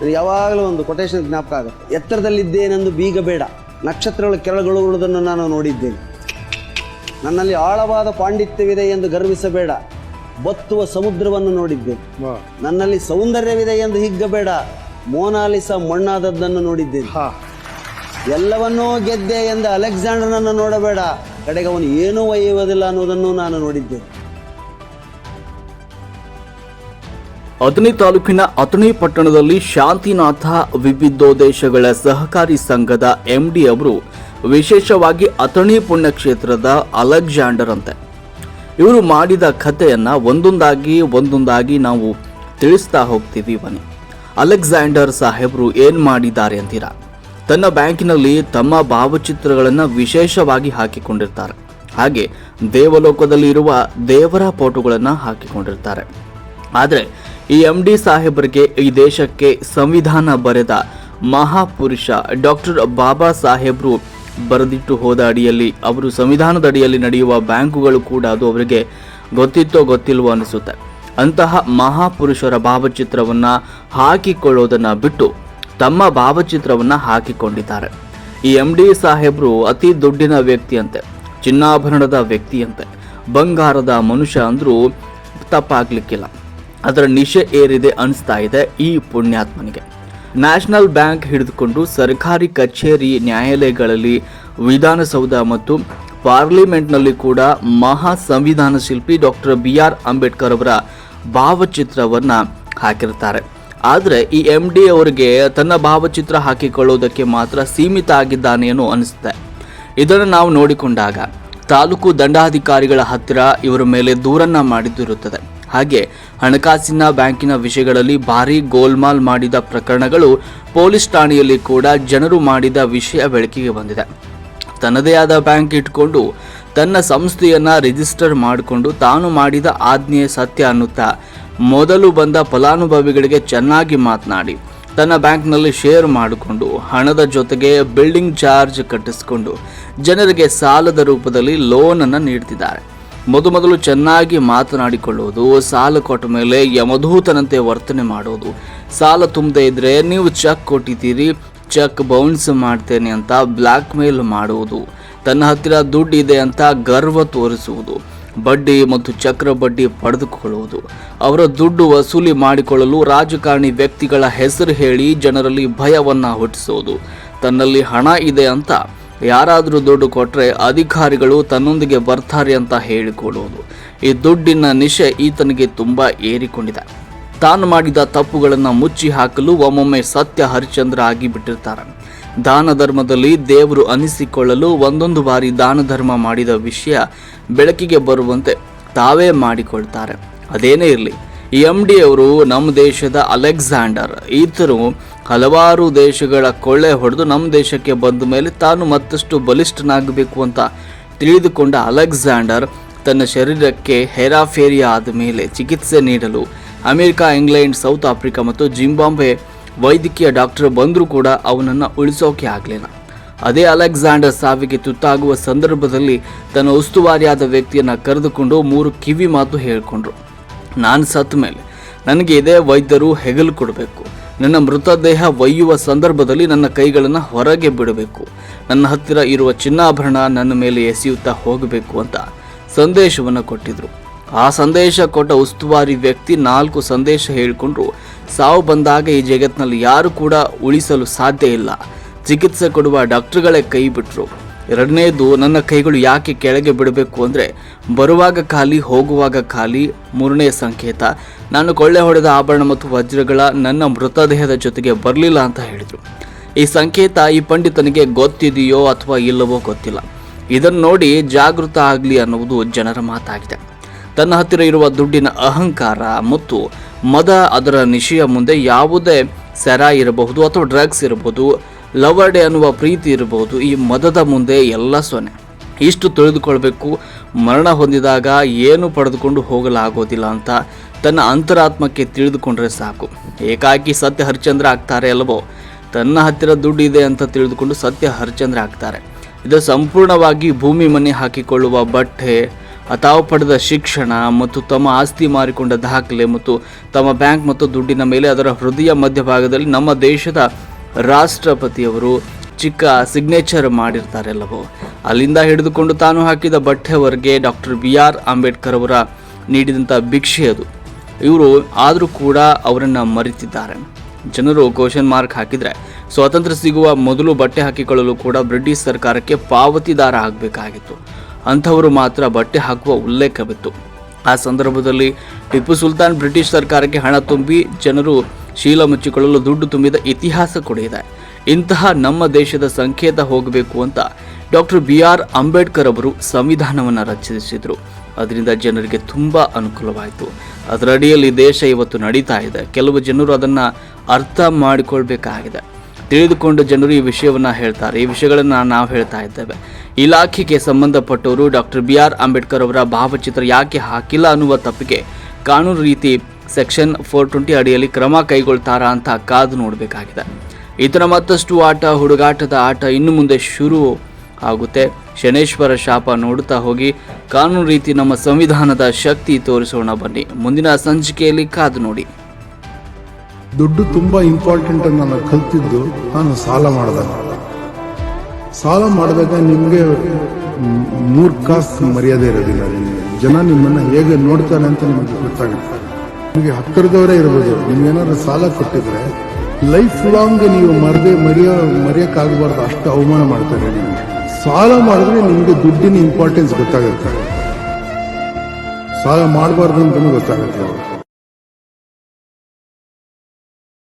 ನನಗೆ ಯಾವಾಗಲೂ ಒಂದು ಕೊಟೇಶನ್ ಜ್ಞಾಪಕ ಆಗುತ್ತೆ. ಎತ್ತರದಲ್ಲಿದ್ದೇನೆಂದು ಬೀಗ ಬೇಡ, ನಕ್ಷತ್ರಗಳ ಕೆಳಗೊಳ್ಳುವುದನ್ನು ನಾನು ನೋಡಿದ್ದೇನೆ. ನನ್ನಲ್ಲಿ ಆಳವಾದ ಪಾಂಡಿತ್ಯವಿದೆ ಎಂದು ಗರ್ವಿಸಬೇಡ, ಬತ್ತುವ ಸಮುದ್ರವನ್ನು ನೋಡಿದ್ದೇನೆ. ನನ್ನಲ್ಲಿ ಸೌಂದರ್ಯವಿದೆ ಎಂದು ಹಿಗ್ಗಬೇಡ, ಮೋನಾಲಿಸ ಮಣ್ಣಾದದ್ದನ್ನು ನೋಡಿದ್ದೇನೆ. ಎಲ್ಲವನ್ನೂ ಗೆದ್ದೆ ಎಂದ ಅಲೆಕ್ಸಾಂಡರ್ನನ್ನು ನೋಡಬೇಡ, ಕಡೆಗೆ ಅವನು ಏನೂ ಒಯ್ಯುವುದಿಲ್ಲ ಅನ್ನೋದನ್ನು ನಾನು ನೋಡಿದ್ದೇನೆ. ಅಥಣಿ ತಾಲೂಕಿನ ಅಥಣಿ ಪಟ್ಟಣದಲ್ಲಿ ಶಾಂತಿನಾಥ ವಿವಿಧೋದ್ದೇಶಗಳ ಸಹಕಾರಿ ಸಂಘದ MD ಅವರು ವಿಶೇಷವಾಗಿ ಅಥಣಿ ಪುಣ್ಯಕ್ಷೇತ್ರದ ಅಲೆಕ್ಸಾಂಡರ್ ಅಂತೆ. ಇವರು ಮಾಡಿದ ಕಥೆಯನ್ನ ಒಂದೊಂದಾಗಿ ನಾವು ತಿಳಿಸ್ತಾ ಹೋಗ್ತೀವಿ. ಬನ್ನಿ, ಅಲೆಕ್ಸಾಂಡರ್ ಸಾಹೇಬರು ಏನ್ ಮಾಡಿದ್ದಾರೆ ಅಂತೀರಾ? ತನ್ನ ಬ್ಯಾಂಕಿನಲ್ಲಿ ತಮ್ಮ ಭಾವಚಿತ್ರಗಳನ್ನು ವಿಶೇಷವಾಗಿ ಹಾಕಿಕೊಂಡಿರ್ತಾರೆ. ಹಾಗೆ ದೇವಲೋಕದಲ್ಲಿ ಇರುವ ದೇವರ ಫೋಟೋಗಳನ್ನು ಹಾಕಿಕೊಂಡಿರ್ತಾರೆ. ಆದರೆ ಈ MD ಸಾಹೇಬರಿಗೆ ಈ ದೇಶಕ್ಕೆ ಸಂವಿಧಾನ ಬರೆದ ಮಹಾಪುರುಷ ಡಾಕ್ಟರ್ ಬಾಬಾ ಸಾಹೇಬರು ಬರೆದಿಟ್ಟು ಹೋದ ಅಡಿಯಲ್ಲಿ, ಅವರು ಸಂವಿಧಾನದ ಅಡಿಯಲ್ಲಿ ನಡೆಯುವ ಬ್ಯಾಂಕುಗಳು ಕೂಡ ಅದು ಅವರಿಗೆ ಗೊತ್ತಿತ್ತೋ ಗೊತ್ತಿಲ್ವೋ ಅನಿಸುತ್ತೆ. ಅಂತಹ ಮಹಾಪುರುಷರ ಭಾವಚಿತ್ರವನ್ನು ಹಾಕಿಕೊಳ್ಳೋದನ್ನು ಬಿಟ್ಟು ತಮ್ಮ ಭಾವಚಿತ್ರವನ್ನು ಹಾಕಿಕೊಂಡಿದ್ದಾರೆ. ಈ MD ಸಾಹೇಬರು ಅತಿ ದುಡ್ಡಿನ ವ್ಯಕ್ತಿಯಂತೆ, ಚಿನ್ನಾಭರಣದ ವ್ಯಕ್ತಿಯಂತೆ, ಬಂಗಾರದ ಮನುಷ್ಯ ಅಂದ್ರೂ ತಪ್ಪಾಗ್ಲಿಕ್ಕಿಲ್ಲ. ಅದರ ನಿಶೆ ಏರಿದೆ ಅನಿಸ್ತಾ ಇದೆ ಈ ಪುಣ್ಯಾತ್ಮನಿಗೆ. ನ್ಯಾಷನಲ್ ಬ್ಯಾಂಕ್ ಹಿಡಿದುಕೊಂಡು ಸರ್ಕಾರಿ ಕಚೇರಿ, ನ್ಯಾಯಾಲಯಗಳಲ್ಲಿ, ವಿಧಾನಸೌಧ ಮತ್ತು ಪಾರ್ಲಿಮೆಂಟ್ನಲ್ಲಿ ಕೂಡ ಮಹಾ ಸಂವಿಧಾನ ಶಿಲ್ಪಿ ಡಾಕ್ಟರ್ BR ಅಂಬೇಡ್ಕರ್ ಅವರ ಭಾವಚಿತ್ರವನ್ನು ಹಾಕಿರ್ತಾರೆ. ಆದರೆ ಈ MD ಅವರಿಗೆ ತನ್ನ ಭಾವಚಿತ್ರ ಹಾಕಿಕೊಳ್ಳೋದಕ್ಕೆ ಮಾತ್ರ ಸೀಮಿತ ಆಗಿದ್ದಾನೇನೋ ಅನಿಸುತ್ತೆ. ಇದನ್ನು ನಾವು ನೋಡಿಕೊಂಡಾಗ ತಾಲೂಕು ದಂಡಾಧಿಕಾರಿಗಳ ಹತ್ತಿರ ಇವರ ಮೇಲೆ ದೂರನ್ನ ಮಾಡಿದ್ದಿರುತ್ತದೆ. ಹಾಗೆ ಹಣಕಾಸಿನ ಬ್ಯಾಂಕಿನ ವಿಷಯಗಳಲ್ಲಿ ಭಾರೀ ಗೋಲ್ಮಾಲ್ ಮಾಡಿದ ಪ್ರಕರಣಗಳು ಪೊಲೀಸ್ ಠಾಣೆಯಲ್ಲಿ ಕೂಡ ಜನರು ಮಾಡಿದ ವಿಷಯ ಬೆಳಕಿಗೆ ಬಂದಿದೆ. ತನ್ನದೇ ಆದ ಬ್ಯಾಂಕ್ ಇಟ್ಕೊಂಡು ತನ್ನ ಸಂಸ್ಥೆಯನ್ನ ರಿಜಿಸ್ಟರ್ ಮಾಡಿಕೊಂಡು ತಾನು ಮಾಡಿದ ಆಜ್ಞೆ ಸತ್ಯ ಅನ್ನುತ್ತಾ ಮೊದಲು ಬಂದ ಫಲಾನುಭವಿಗಳಿಗೆ ಚೆನ್ನಾಗಿ ಮಾತನಾಡಿ ತನ್ನ ಬ್ಯಾಂಕ್ನಲ್ಲಿ ಶೇರ್ ಮಾಡಿಕೊಂಡು ಹಣದ ಜೊತೆಗೆ ಬಿಲ್ಡಿಂಗ್ ಚಾರ್ಜ್ ಕಟ್ಟಿಸಿಕೊಂಡು ಜನರಿಗೆ ಸಾಲದ ರೂಪದಲ್ಲಿ ಲೋನನ್ನು ನೀಡ್ತಿದ್ದಾರೆ. ಮೊದಲು ಚೆನ್ನಾಗಿ ಮಾತನಾಡಿಕೊಳ್ಳುವುದು, ಸಾಲ ಕೊಟ್ಟ ಮೇಲೆ ಯಮದೂತನಂತೆ ವರ್ತನೆ ಮಾಡೋದು, ಸಾಲ ತುಂಬದೇ ಇದ್ರೆ ನೀವು ಚೆಕ್ ಕೊಟ್ಟಿದ್ದೀರಿ, ಚೆಕ್ ಬೌನ್ಸ್ ಮಾಡ್ತೇನೆ ಅಂತ ಬ್ಲ್ಯಾಕ್ ಮೇಲ್ ಮಾಡುವುದು, ತನ್ನ ಹತ್ತಿರ ದುಡ್ಡು ಇದೆ ಅಂತ ಗರ್ವ ತೋರಿಸುವುದು, ಬಡ್ಡಿ ಮತ್ತು ಚಕ್ರ ಬಡ್ಡಿ ಪಡೆದುಕೊಳ್ಳುವುದು, ಅವರ ದುಡ್ಡು ವಸೂಲಿ ಮಾಡಿಕೊಳ್ಳಲು ರಾಜಕಾರಣಿ ವ್ಯಕ್ತಿಗಳ ಹೆಸರು ಹೇಳಿ ಜನರಲ್ಲಿ ಭಯವನ್ನು ಹುಟ್ಟಿಸೋದು, ತನ್ನಲ್ಲಿ ಹಣ ಇದೆ ಅಂತ ಯಾರಾದರೂ ದುಡ್ಡು ಕೊಟ್ಟರೆ ಅಧಿಕಾರಿಗಳು ತನ್ನೊಂದಿಗೆ ಬರ್ತಾರೆ ಅಂತ ಹೇಳಿಕೊಳ್ಳುವುದು. ಈ ದುಡ್ಡಿನ ನಿಶೆ ಈತನಿಗೆ ತುಂಬ ಏರಿಕೊಂಡಿದೆ. ತಾನು ಮಾಡಿದ ತಪ್ಪುಗಳನ್ನು ಮುಚ್ಚಿ ಹಾಕಲು ಒಮ್ಮೊಮ್ಮೆ ಸತ್ಯ ಹರಿಶ್ಚಂದ್ರ ಆಗಿ ಬಿಟ್ಟಿರ್ತಾರೆ. ದಾನ ಧರ್ಮದಲ್ಲಿ ದೇವರು ಅನಿಸಿಕೊಳ್ಳಲು ಒಂದೊಂದು ಬಾರಿ ದಾನ ಧರ್ಮ ಮಾಡಿದ ವಿಷಯ ಬೆಳಕಿಗೆ ಬರುವಂತೆ ತಾವೇ ಮಾಡಿಕೊಳ್ತಾರೆ. ಅದೇನೇ ಇರಲಿ, ಈ MD ಅವರು ನಮ್ಮ ದೇಶದ ಅಲೆಕ್ಸಾಂಡರ್. ಈತರು ಹಲವಾರು ದೇಶಗಳ ಕೊಳ್ಳೆ ಹೊಡೆದು ನಮ್ಮ ದೇಶಕ್ಕೆ ಬಂದ ಮೇಲೆ ತಾನು ಮತ್ತಷ್ಟು ಬಲಿಷ್ಠನಾಗಬೇಕು ಅಂತ ತಿಳಿದುಕೊಂಡ ಅಲೆಕ್ಸಾಂಡರ್ ತನ್ನ ಶರೀರಕ್ಕೆ ಹೇರಾಫೇರಿ ಆದ ಮೇಲೆ ಚಿಕಿತ್ಸೆ ನೀಡಲು ಅಮೆರಿಕ, ಇಂಗ್ಲೆಂಡ್, ಸೌತ್ ಆಫ್ರಿಕಾ ಮತ್ತು ಜಿಂಬಾಬ್ವೆ ವೈದ್ಯಕೀಯ ಡಾಕ್ಟರ್ ಬಂದರೂ ಕೂಡ ಅವನನ್ನು ಉಳಿಸೋಕೆ ಆಗಲಿಲ್ಲ. ಅದೇ ಅಲೆಕ್ಸಾಂಡರ್ ಸಾವಿಗೆ ತುತ್ತಾಗುವ ಸಂದರ್ಭದಲ್ಲಿ ತನ್ನ ಉಸ್ತುವಾರಿಯಾದ ವ್ಯಕ್ತಿಯನ್ನು ಕರೆದುಕೊಂಡು 3 ಕಿವಿ ಮಾತು ಹೇಳಿಕೊಂಡ್ರು. ನಾನು ಸತ್ತ ಮೇಲೆ ನನಗೆ ಇದೇ ವೈದ್ಯರು ಹೆಗಲು ಕೊಡಬೇಕು, ನನ್ನ ಮೃತದೇಹ ಒಯ್ಯುವ ಸಂದರ್ಭದಲ್ಲಿ ನನ್ನ ಕೈಗಳನ್ನು ಹೊರಗೆ ಬಿಡಬೇಕು, ನನ್ನ ಹತ್ತಿರ ಇರುವ ಚಿನ್ನಾಭರಣ ನನ್ನ ಮೇಲೆ ಎಸೆಯುತ್ತಾ ಹೋಗಬೇಕು ಅಂತ ಸಂದೇಶವನ್ನು ಕೊಟ್ಟಿದ್ರು. ಆ ಸಂದೇಶ ಕೊಟ್ಟ ಉಸ್ತುವಾರಿ ವ್ಯಕ್ತಿ 4 ಸಂದೇಶ ಹೇಳಿಕೊಂಡ್ರು. ಸಾವು ಬಂದಾಗ ಈ ಜಗತ್ತಿನಲ್ಲಿ ಯಾರು ಕೂಡ ಉಳಿಸಲು ಸಾಧ್ಯ ಇಲ್ಲ, ಚಿಕಿತ್ಸೆ ಕೊಡುವ ಡಾಕ್ಟರ್ಗಳೇ ಕೈ ಬಿಟ್ಟರು. ಎರಡನೇದು, ನನ್ನ ಕೈಗಳು ಯಾಕೆ ಕೆಳಗೆ ಬಿಡಬೇಕು ಅಂದರೆ ಬರುವಾಗ ಖಾಲಿ, ಹೋಗುವಾಗ ಖಾಲಿ. 3ನೇ ಸಂಕೇತ, ನಾನು ಕೊಳ್ಳೆ ಹೊಡೆದ ಆಭರಣ ಮತ್ತು ವಜ್ರಗಳ ನನ್ನ ಮೃತದೇಹದ ಜೊತೆಗೆ ಬರಲಿಲ್ಲ ಅಂತ ಹೇಳಿದರು. ಈ ಸಂಕೇತ ಈ ಪಂಡಿತನಿಗೆ ಗೊತ್ತಿದೆಯೋ ಅಥವಾ ಇಲ್ಲವೋ ಗೊತ್ತಿಲ್ಲ. ಇದನ್ನು ನೋಡಿ ಜಾಗೃತ ಆಗಲಿ ಅನ್ನುವುದು ಜನರ ಮಾತಾಗಿದೆ. ತನ್ನ ಹತ್ತಿರ ಇರುವ ದುಡ್ಡಿನ ಅಹಂಕಾರ ಮತ್ತು ಮದ, ಅದರ ನಿಶೆಯ ಮುಂದೆ ಯಾವುದೇ ಸೆರ ಇರಬಹುದು ಅಥವಾ ಡ್ರಗ್ಸ್ ಇರಬಹುದು, ಲವರ್ಡೆ ಅನ್ನುವ ಪ್ರೀತಿ ಇರಬಹುದು, ಈ ಮದದ ಮುಂದೆ ಎಲ್ಲ ಸೊನ್ನೆ. ಇಷ್ಟು ತಿಳಿದುಕೊಳ್ಬೇಕು. ಮರಣ ಹೊಂದಿದಾಗ ಏನು ಪಡೆದುಕೊಂಡು ಹೋಗಲಾಗೋದಿಲ್ಲ ಅಂತ ತನ್ನ ಅಂತರಾತ್ಮಕ್ಕೆ ತಿಳಿದುಕೊಂಡ್ರೆ ಸಾಕು. ಏಕಾಕಿ ಸತ್ಯ ಹರಿಶ್ಚಂದ್ರ ಆಗ್ತಾರೆ ಅಲ್ಲವೋ, ತನ್ನ ಹತ್ತಿರ ದುಡ್ಡು ಇದೆ ಅಂತ ತಿಳಿದುಕೊಂಡು ಸತ್ಯ ಹರಿಶ್ಚಂದ್ರ ಆಗ್ತಾರೆ. ಇದು ಸಂಪೂರ್ಣವಾಗಿ ಭೂಮಿ ಮನೆ ಹಾಕಿಕೊಳ್ಳುವ ಬಟ್ಟೆ, ತಾವು ಪಡೆದ ಶಿಕ್ಷಣ ಮತ್ತು ತಮ್ಮ ಆಸ್ತಿ ಮಾರಿಕೊಂಡ ದಾಖಲೆ ಮತ್ತು ತಮ್ಮ ಬ್ಯಾಂಕ್ ಮತ್ತು ದುಡ್ಡಿನ ಮೇಲೆ ಅದರ ಹೃದಯ ಮಧ್ಯಭಾಗದಲ್ಲಿ ನಮ್ಮ ದೇಶದ ರಾಷ್ಟ್ರಪತಿಯವರು ಚಿಕ್ಕ ಸಿಗ್ನೇಚರ್ ಮಾಡಿರ್ತಾರೆಲ್ಲವೋ ಅಲ್ಲಿಂದ ಹಿಡಿದುಕೊಂಡು ತಾನು ಹಾಕಿದ ಬಟ್ಟೆವರೆಗೆ ಡಾಕ್ಟರ್ BR ಅಂಬೇಡ್ಕರ್ ಅವರ ನೀಡಿದಂಥ ಭಿಕ್ಷೆ ಅದು. ಇವರು ಆದರೂ ಕೂಡ ಅವರನ್ನು ಮರೆತಿದ್ದಾರೆ. ಜನರು ಕ್ವಶನ್ ಮಾರ್ಕ್ ಹಾಕಿದರೆ ಸ್ವಾತಂತ್ರ್ಯ ಸಿಗುವ ಮೊದಲು ಬಟ್ಟೆ ಹಾಕಿಕೊಳ್ಳಲು ಕೂಡ ಬ್ರಿಟಿಷ್ ಸರ್ಕಾರಕ್ಕೆ ಪಾವತಿದಾರ ಆಗಬೇಕಾಗಿತ್ತು. ಅಂಥವರು ಮಾತ್ರ ಬಟ್ಟೆ ಹಾಕುವ ಉಲ್ಲೇಖವಿತ್ತು. ಆ ಸಂದರ್ಭದಲ್ಲಿ ಟಿಪ್ಪು ಸುಲ್ತಾನ್ ಬ್ರಿಟಿಷ್ ಸರ್ಕಾರಕ್ಕೆ ಹಣ ತುಂಬಿ ಜನರು ಶೀಲ ಮುಚ್ಚಿಕೊಳ್ಳಲು ದುಡ್ಡು ತುಂಬಿದ ಇತಿಹಾಸ ಕೂಡ ಇದೆ. ಇಂತಹ ನಮ್ಮ ದೇಶದ ಸಂಕೇತ ಹೋಗಬೇಕು ಅಂತ ಡಾಕ್ಟರ್ BR ಅಂಬೇಡ್ಕರ್ ಅವರು ಸಂವಿಧಾನವನ್ನು ರಚಿಸಿದರು. ಅದರಿಂದ ಜನರಿಗೆ ತುಂಬ ಅನುಕೂಲವಾಯಿತು. ಅದರ ಅಡಿಯಲ್ಲಿ ದೇಶ ಇವತ್ತು ನಡೀತಾ ಇದೆ. ಕೆಲವು ಜನರು ಅದನ್ನು ಅರ್ಥ ಮಾಡಿಕೊಳ್ಬೇಕಾಗಿದೆ. ತಿಳಿದುಕೊಂಡು ಜನರು ಈ ವಿಷಯವನ್ನು ಹೇಳ್ತಾರೆ. ಈ ವಿಷಯಗಳನ್ನು ನಾವು ಹೇಳ್ತಾ ಇದ್ದೇವೆ. ಇಲಾಖೆಗೆ ಸಂಬಂಧಪಟ್ಟವರು ಡಾಕ್ಟರ್ BR ಅಂಬೇಡ್ಕರ್ ಅವರ ಭಾವಚಿತ್ರ ಯಾಕೆ ಹಾಕಿಲ್ಲ ಅನ್ನುವ ತಪ್ಪಿಗೆ ಕಾನೂನು ರೀತಿ ಸೆಕ್ಷನ್ 420 ಅಡಿಯಲ್ಲಿ ಕ್ರಮ ಕೈಗೊಳ್ತಾರಾ ಅಂತ ಕಾದು ನೋಡಬೇಕಾಗಿದೆ. ಈ ಥರ ಮತ್ತಷ್ಟು ಹುಡುಗಾಟದ ಆಟ ಇನ್ನು ಮುಂದೆ ಶುರು ಆಗುತ್ತೆ. ಶನೇಶ್ವರ ಶಾಪ ನೋಡುತ್ತಾ ಹೋಗಿ ಕಾನೂನು ರೀತಿ ನಮ್ಮ ಸಂವಿಧಾನದ ಶಕ್ತಿ ತೋರಿಸೋಣ ಬನ್ನಿ. ಮುಂದಿನ ಸಂಚಿಕೆಯಲ್ಲಿ ಕಾದು ನೋಡಿ. ದುಡ್ಡು ತುಂಬಾ ಇಂಪಾರ್ಟೆಂಟ್ ಅಂತ ನಾನು ಕಲ್ತಿದ್ದು ನಾನು ಸಾಲ ಮಾಡಿದಾಗ ನಿಮಗೆ 3 ಕಾಸು ಮರ್ಯಾದೆ ಇರೋದಿಲ್ಲ. ಜನ ನಿಮ್ಮನ್ನ ಹೇಗೆ ನೋಡ್ತಾರೆ ಅಂತ ನಿಮಗೆ ಗೊತ್ತಾಗುತ್ತೆ. ನಿಮಗೆ ಹತ್ತಿರದವರೇ ಇರ್ಬೋದು, ನಿಮ್ಗೇನಾದ್ರು ಸಾಲ ಕೊಟ್ಟಿದ್ರೆ ಲೈಫ್ ಲಾಂಗ್ ನೀವು ಮರೆಯಕ್ಕಾಗಬಾರ್ದು, ಅಷ್ಟು ಅವಮಾನ ಮಾಡ್ತಾರೆ. ನಿಮಗೆ ಸಾಲ ಮಾಡಿದ್ರೆ ನಿಮಗೆ ದುಡ್ಡಿನ ಇಂಪಾರ್ಟೆನ್ಸ್ ಗೊತ್ತಾಗುತ್ತೆ. ಸಾಲ ಮಾಡಬಾರ್ದು ಅಂತಲೂ ಗೊತ್ತಾಗುತ್ತೆ.